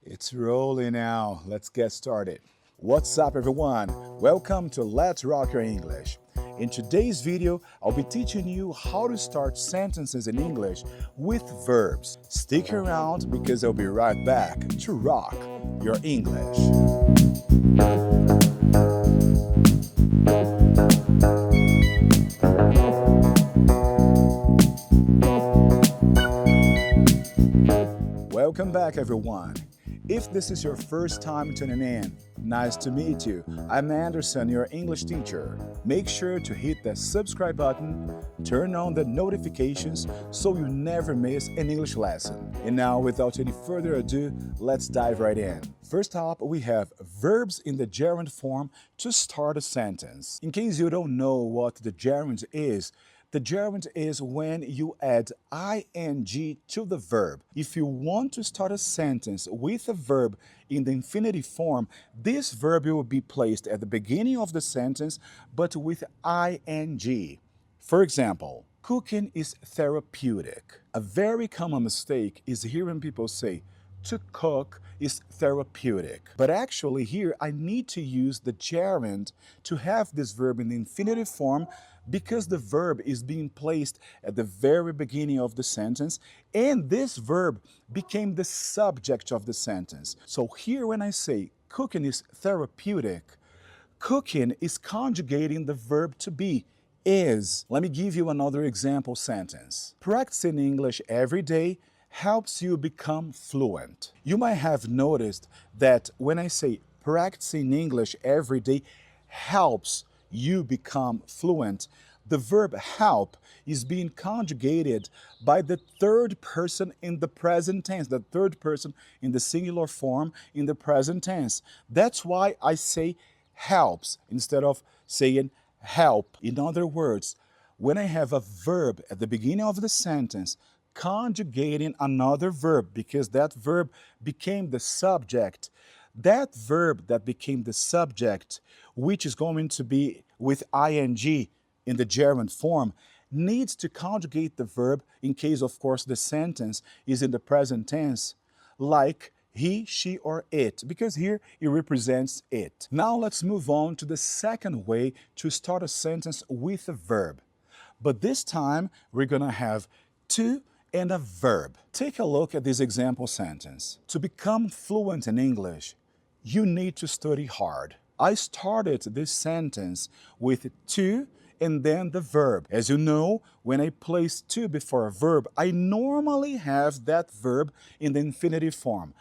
It's rolling now. Let's get started. What's up, everyone? Welcome to Let's Rock Your English. In today's video, I'll be teaching you how to start sentences in English with verbs. Stick around because I'll be right back to rock your English. Welcome back, everyone. If this is your first time tuning in, nice to meet you. I'm Anderson, your English teacher. Make sure to hit that subscribe button, turn on the notifications so you never miss an English lesson. And now, without any further ado, let's dive right in. First up, we have verbs in the gerund form to start a sentence. In case you don't know what the gerund is, the gerund is when you add ing to the verb. If you want to start a sentence with a verb in the infinitive form, this verb will be placed at the beginning of the sentence, but with ing. For example, cooking is therapeutic. A very common mistake is hearing people say, to cook is therapeutic. But actually here I need to use the gerund to have this verb in the infinitive form because the verb is being placed at the very beginning of the sentence and this verb became the subject of the sentence. So here when I say cooking is therapeutic, cooking is conjugating the verb to be, is. Let me give you another example sentence. Practicing English every day helps you become fluent. You might have noticed that when I say practicing English every day helps you become fluent, the verb help is being conjugated by the third person in the present tense, the third person in the singular form in the present tense. That's why I say helps instead of saying help. In other words, when I have a verb at the beginning of the sentence, conjugating another verb because that verb became the subject. That verb that became the subject, which is going to be with ing in the gerund form, needs to conjugate the verb in case, of course, the sentence is in the present tense, like he, she, or it, because here it represents it. Now let's move on to the second way to start a sentence with a verb. But this time we're going to have to and a verb. Take a look at this example sentence. To become fluent in English, you need to study hard. I started this sentence with to and then the verb. As you know, when I place to before a verb, I normally have that verb in the infinitive form.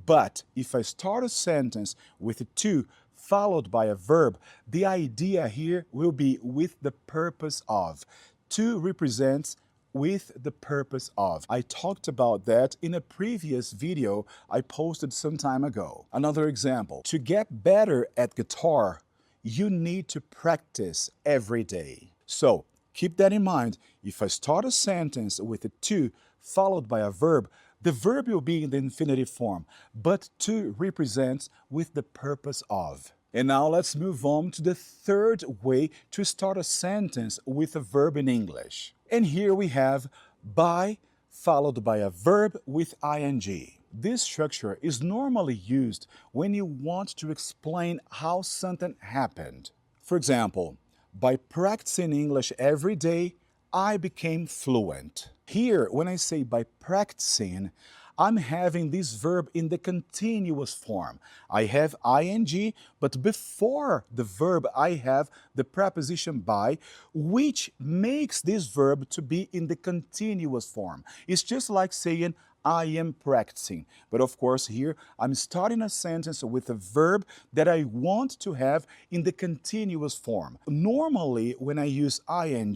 But if I start a sentence with to followed by a verb, the idea here will be with the purpose of. To represents with the purpose of. I talked about that in a previous video I posted some time ago. Another example, to get better at guitar, you need to practice every day. So keep that in mind. If I start a sentence with a to followed by a verb, the verb will be in the infinitive form, but to represents with the purpose of. And now let's move on to the third way to start a sentence with a verb in English. And here we have by followed by a verb with ing. This structure is normally used when you want to explain how something happened. For example, by practicing English every day, I became fluent. Here, when I say by practicing, I'm having this verb in the continuous form. I have ing, but before the verb I have the preposition by, which makes this verb to be in the continuous form. It's just like saying I am practicing. But of course here I'm starting a sentence with a verb that I want to have in the continuous form. Normally when I use ing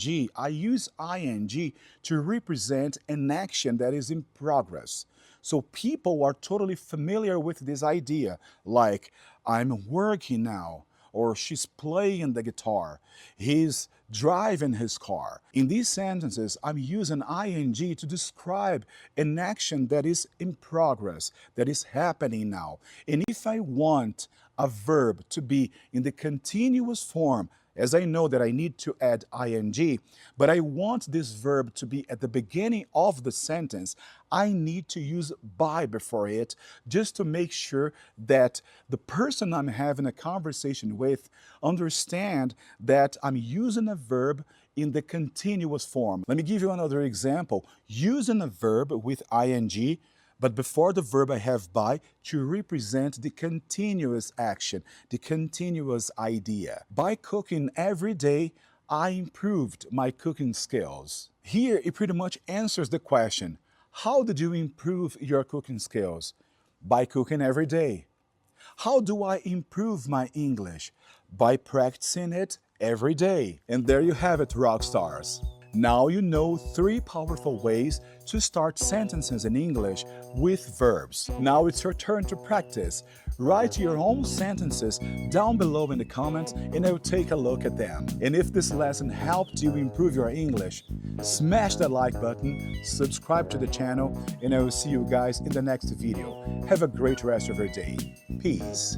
to represent an action that is in progress. So people are totally familiar with this idea, like I'm working now, or she's playing the guitar, he's driving his car. In these sentences, I'm using ing to describe an action that is in progress, that is happening now. And if I want a verb to be in the continuous form as I know that I need to add ing, but I want this verb to be at the beginning of the sentence, I need to use by before it just to make sure that the person I'm having a conversation with understand that I'm using a verb in the continuous form. Let me give you another example. Using a verb with ing, but before the verb I have by to represent the continuous action, the continuous idea. By cooking every day, I improved my cooking skills. Here, it pretty much answers the question, how did you improve your cooking skills? By cooking every day. How do I improve my English? By practicing it every day. And there you have it, rock stars. Now you know 3 powerful ways to start sentences in English with verbs. Now it's your turn to practice. Write your own sentences down below in the comments and I'll take a look at them. And if this lesson helped you improve your English, smash that like button, subscribe to the channel, and I will see you guys in the next video. Have a great rest of your day. Peace.